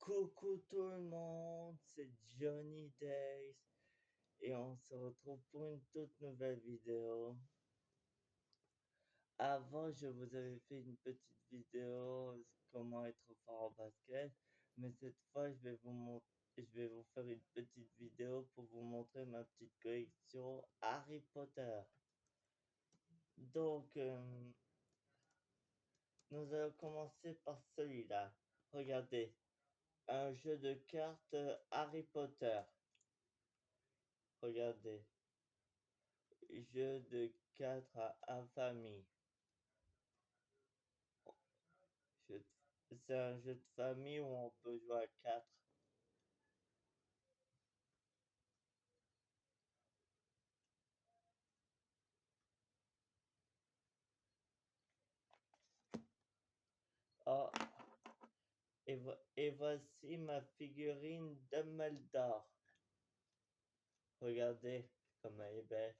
Coucou tout le monde, c'est Johnny Days et on se retrouve pour une toute nouvelle vidéo. Avant, je vous avais fait une petite vidéo comment être fort en basket, mais cette fois, je vais vous faire une petite vidéo pour vous montrer ma petite collection Harry Potter. Donc, nous allons commencer par celui-là. Regardez, un jeu de cartes Harry Potter. Regardez. Jeu de 4 à infamie. C'est un jeu de famille où on peut jouer à 4. Oh, et voici ma figurine Dumbledore. Regardez comme elle est belle.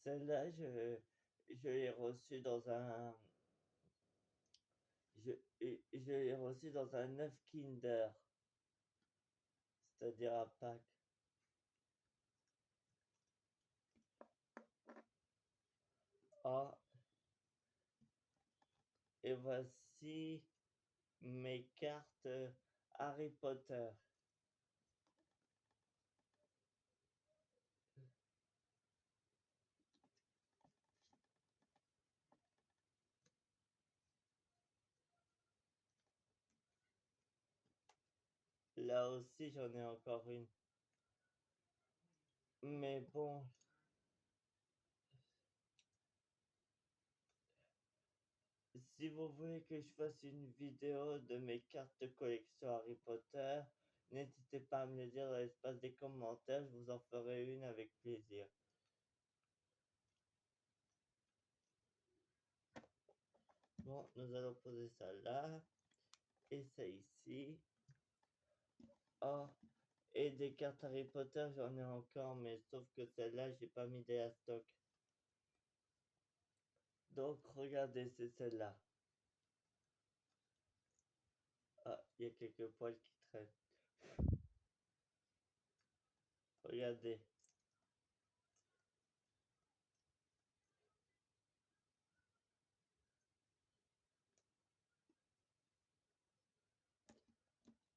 Celle-là, je l'ai reçue dans un... Je l'ai reçue dans un œuf Kinder. C'est-à-dire à Pâques. Ah, et voici mes cartes Harry Potter. Là aussi, j'en ai encore une. Mais bon, si vous voulez que je fasse une vidéo de mes cartes de collection Harry Potter, n'hésitez pas à me le dire dans l'espace des commentaires, je vous en ferai une avec plaisir. Bon, nous allons poser ça là, et ça ici. Oh, et des cartes Harry Potter, j'en ai encore, mais sauf que celle-là, j'ai pas mis des stock. Donc, regardez, c'est celle-là. Ah, il y a quelques poils qui traînent. Regardez.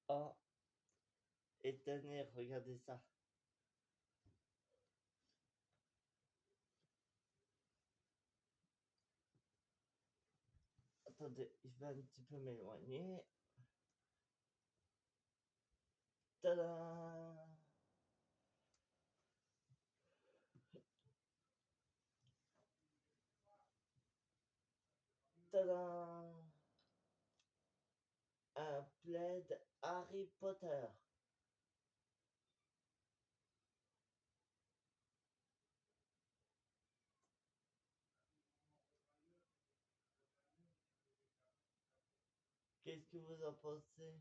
Oh, et tenez, regardez ça. Attendez, je vais un petit peu m'éloigner. Tada! Tada! Un plaid Harry Potter. Qu'est-ce que vous en pensez?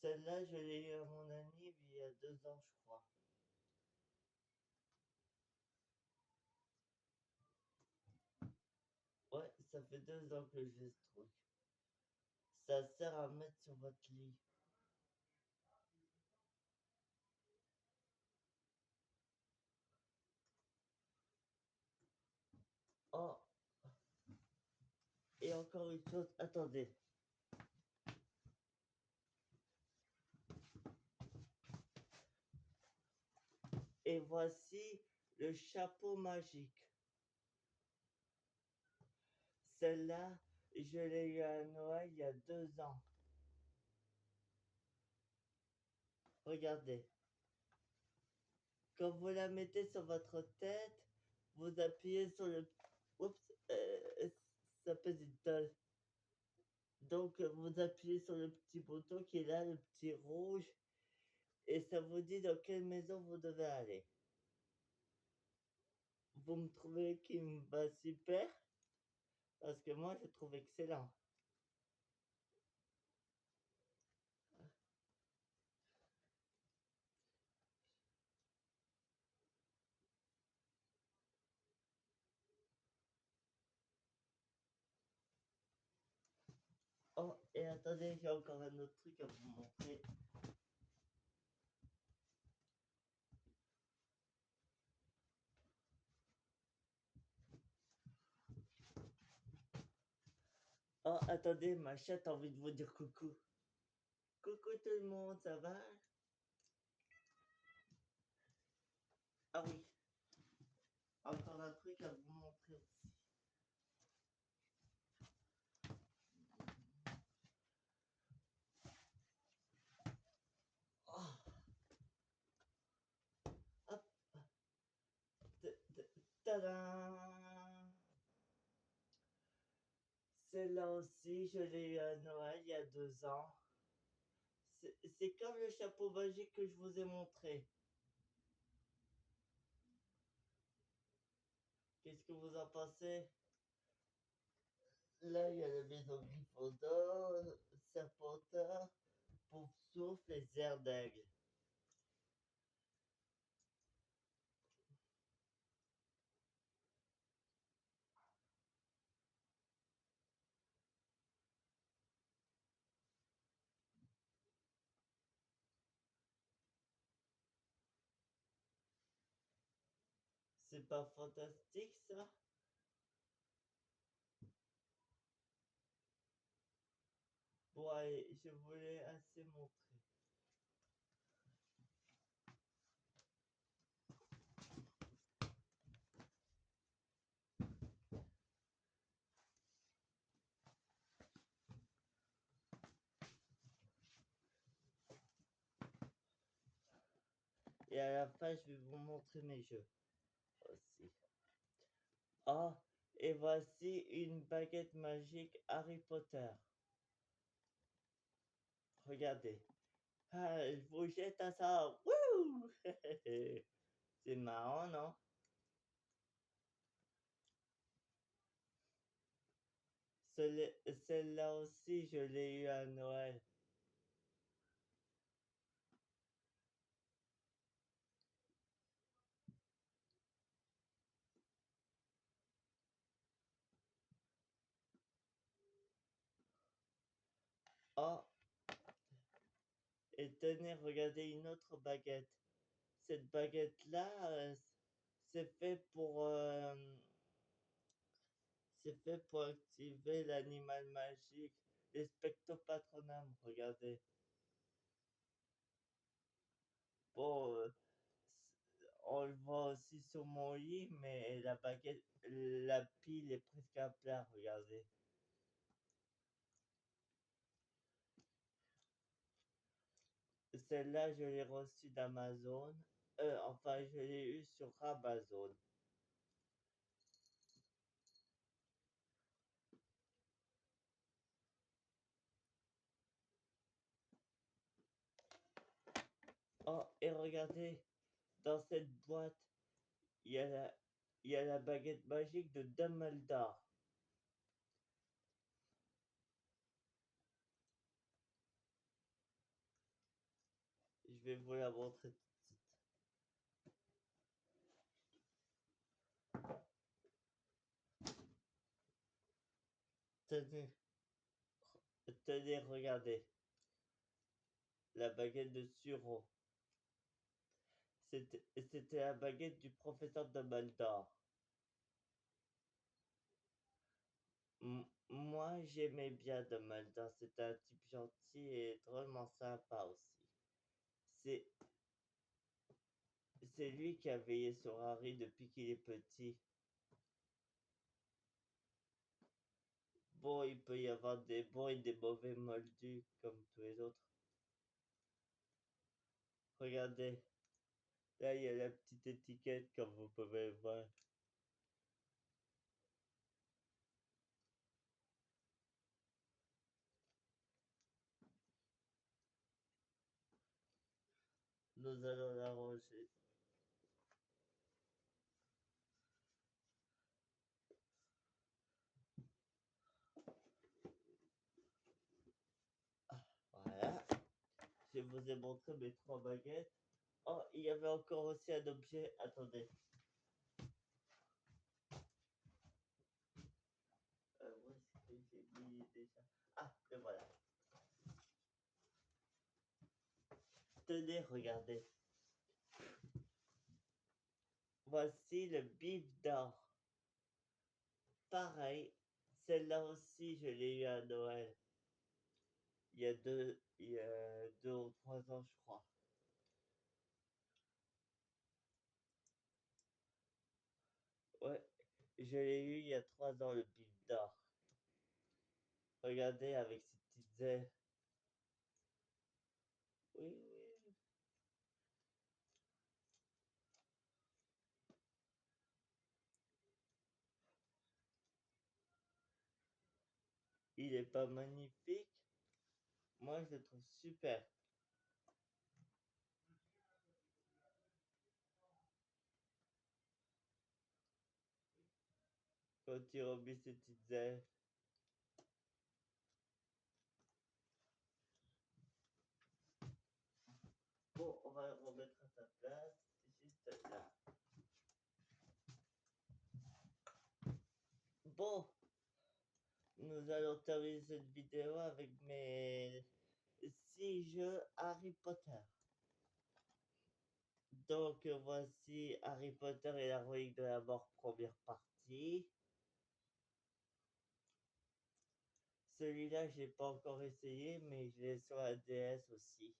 Celle-là, je l'ai eu à mon anniv il y a 2 ans, je crois. Ouais, ça fait 2 ans que j'ai ce truc. Ça sert à mettre sur votre lit. Oh, et encore une chose, attendez. Et voici le chapeau magique. Celle-là, je l'ai eu à Noël il y a 2 ans. Regardez. Quand vous la mettez sur votre tête, vous appuyez sur le... Oups, ça pèse une tolle. Donc, vous appuyez sur le petit bouton qui est là, le petit rouge, et ça vous dit dans quelle maison vous devez aller. Vous me trouvez qui me va super? Parce que moi, je trouve excellent. Et attendez, j'ai encore un autre truc à vous montrer. Oh, attendez, ma chatte a envie de vous dire coucou. Coucou tout le monde, ça va? Ah oui, encore un truc à vous montrer aussi. Oh. Hop. Tadam! Celle-là aussi, je l'ai eu à Noël il y a 2 ans. C'est comme le chapeau magique que je vous ai montré. Qu'est-ce que vous en pensez? Là, il y a la maison Gryffondor, Serpentard, Poufsouffle et Zerdaigle. C'est pas fantastique ça? Bon, allez, je voulais assez montrer. Et à la fin, je vais vous montrer mes jeux aussi. Ah, et voici une baguette magique Harry Potter. Regardez. Ah, je vous jette à ça. Wouh! C'est marrant, non? Celle-là aussi, je l'ai eu à Noël. Oh, et tenez, regardez une autre baguette. Cette baguette-là, c'est fait pour, euh, c'est fait pour activer l'animal magique, l'Expecto Patronum. Regardez. Bon, on le voit aussi sur mon lit, mais la baguette, la pile est presque à plat. Regardez. Celle-là, je l'ai reçue d'Amazon. Enfin, je l'ai eue sur Amazon. Oh, et regardez, dans cette boîte, il y a la, il y a la baguette magique de Dumbledore. Je vais vous la montrer tout de suite. Tenez, tenez, regardez. La baguette de Suro. C'était la baguette du professeur Dumbledore. Moi, j'aimais bien Dumbledore. C'était un type gentil et drôlement sympa aussi. C'est C'est lui qui a veillé sur Harry depuis qu'il est petit. Bon, il peut y avoir des bons et des mauvais moldus comme tous les autres. Regardez, là il y a la petite étiquette comme vous pouvez le voir. Nous allons la ranger. Voilà, je vous ai montré mes 3 baguettes. Oh, il y avait encore aussi un objet. Attendez. Où est-ce que j'ai mis déjà. Ah, le voilà. Tenez, regardez. Voici le bif d'or. Pareil, celle-là aussi, je l'ai eu à Noël. Il y a 2 ou 3 ans, je crois. Ouais, je l'ai eu il y a 3 ans, le bif d'or. Regardez avec ses petites ailes. Oui, oui. Il est pas magnifique? Moi, je le trouve super. Quand il remet ses petites ailes. Bon, on va le remettre à sa place, juste là. Bon, nous allons terminer cette vidéo avec mes 6 jeux Harry Potter. Donc voici Harry Potter et la relique de la mort, première partie. Celui-là, j'ai pas encore essayé, mais je l'ai sur la DS aussi.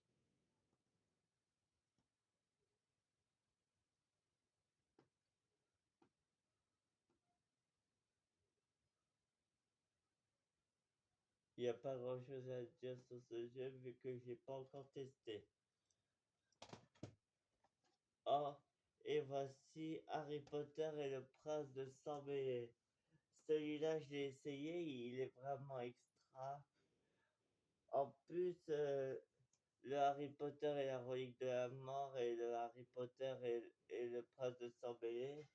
Il n'y a pas grand-chose à dire sur ce jeu vu que j'ai pas encore testé. Oh, et voici Harry Potter et le prince de Sang-Mêlé. Celui-là, je l'ai essayé, il est vraiment extra. En plus, le Harry Potter et la relique de la mort et le Harry Potter et le prince de Sang-Mêlé,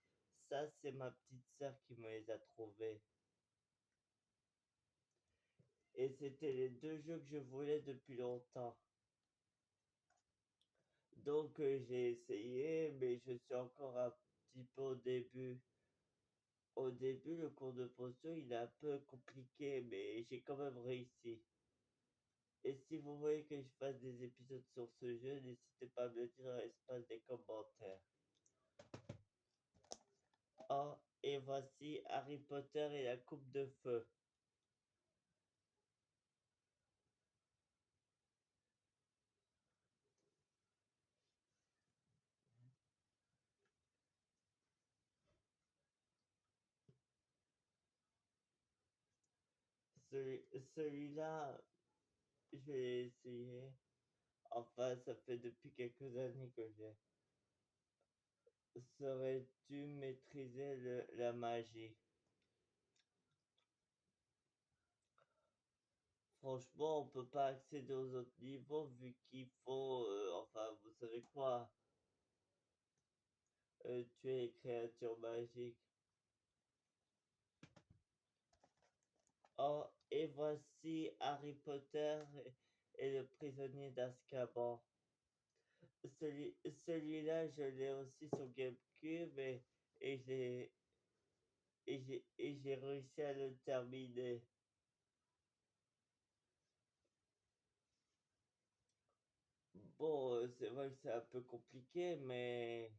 ça, c'est ma petite sœur qui me les a trouvés. Et c'était les 2 jeux que je voulais depuis longtemps. Donc, j'ai essayé, mais je suis encore un petit peu au début. Au début, le cours de potion, il est un peu compliqué, mais j'ai quand même réussi. Et si vous voulez que je fasse des épisodes sur ce jeu, n'hésitez pas à me le dire dans l'espace des commentaires. Oh, et voici Harry Potter et la coupe de feu. Celui-là, je l'ai essayé. Enfin, ça fait depuis quelques années que j'ai. Saurais-tu maîtriser la magie? Franchement, on peut pas accéder aux autres niveaux vu qu'il faut, enfin, vous savez quoi, tuer les créatures magiques. Oh, et voici Harry Potter et le prisonnier d'Azkaban. Celui-là, je l'ai aussi sur GameCube et j'ai réussi à le terminer. Bon, c'est vrai que c'est un peu compliqué, mais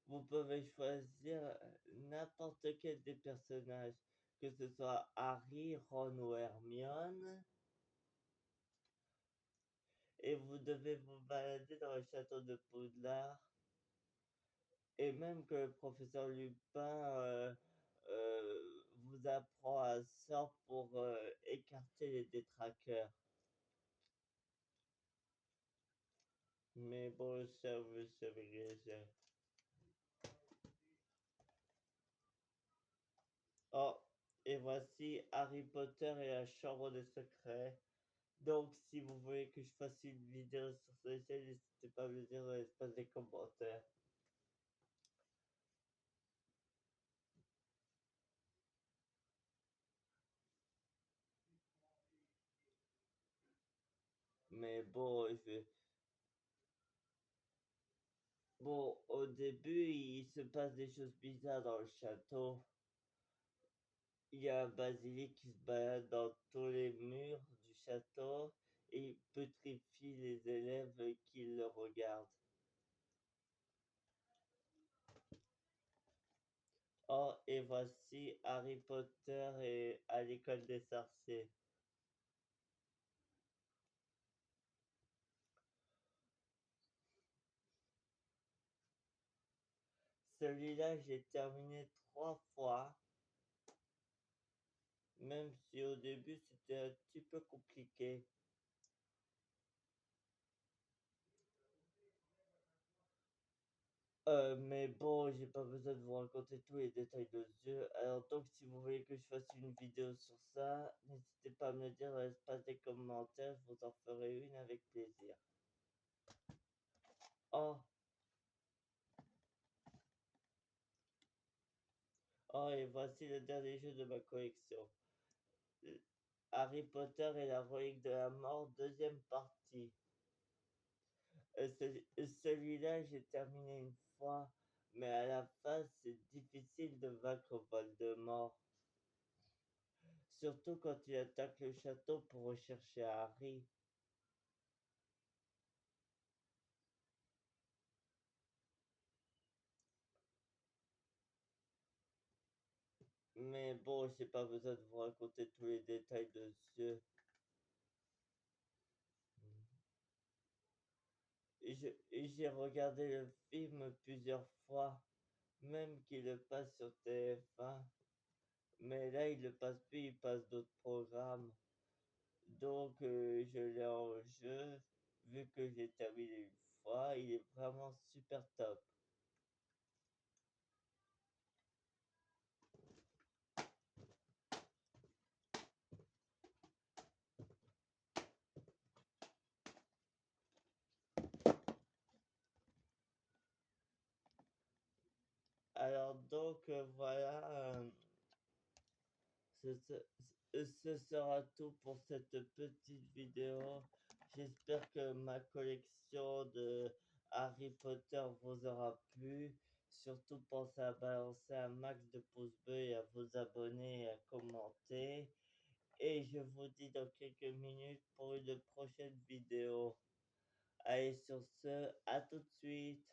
vous pouvez choisir n'importe quel des personnages, que ce soit Harry, Ron ou Hermione, et vous devez vous balader dans le château de Poudlard, et même que le professeur Lupin vous apprend un sort pour écarter les détraqueurs. Mais bon, ça, vous savez déjà. Oh, et voici Harry Potter et la chambre des secrets. Donc, si vous voulez que je fasse une vidéo sur ce sujet, n'hésitez pas à me le dire dans l'espace des commentaires. Mais bon, bon, au début, il se passe des choses bizarres dans le château. Il y a un basilic qui se balade dans tous les murs du château et il pétrifie les élèves qui le regardent. Oh, et voici Harry Potter et à l'école des sorciers. Celui-là, j'ai terminé 3 fois, même si au début c'était un petit peu compliqué. Mais bon, j'ai pas besoin de vous raconter tous les détails de ce jeu. Alors donc, si vous voulez que je fasse une vidéo sur ça, n'hésitez pas à me le dire dans l'espace des commentaires, je vous en ferai une avec plaisir. Oh, oh, et voici le dernier jeu de ma collection. Harry Potter et la relique de la mort, deuxième partie. Celui-là, j'ai terminé une fois, mais à la fin, c'est difficile de vaincre Voldemort. Surtout quand il attaque le château pour rechercher Harry. Mais bon, j'ai pas besoin de vous raconter tous les détails de ce jeu. J'ai regardé le film plusieurs fois, même qu'il le passe sur TF1. Mais là, il le passe plus, il passe d'autres programmes. Donc, je l'ai en jeu, vu que j'ai terminé une fois. Il est vraiment super top. Alors, donc, voilà. Ce sera tout pour cette petite vidéo. J'espère que ma collection de Harry Potter vous aura plu. Surtout pensez à balancer un max de pouces bleus et à vous abonner et à commenter. Et je vous dis dans quelques minutes pour une prochaine vidéo. Allez, sur ce, à tout de suite.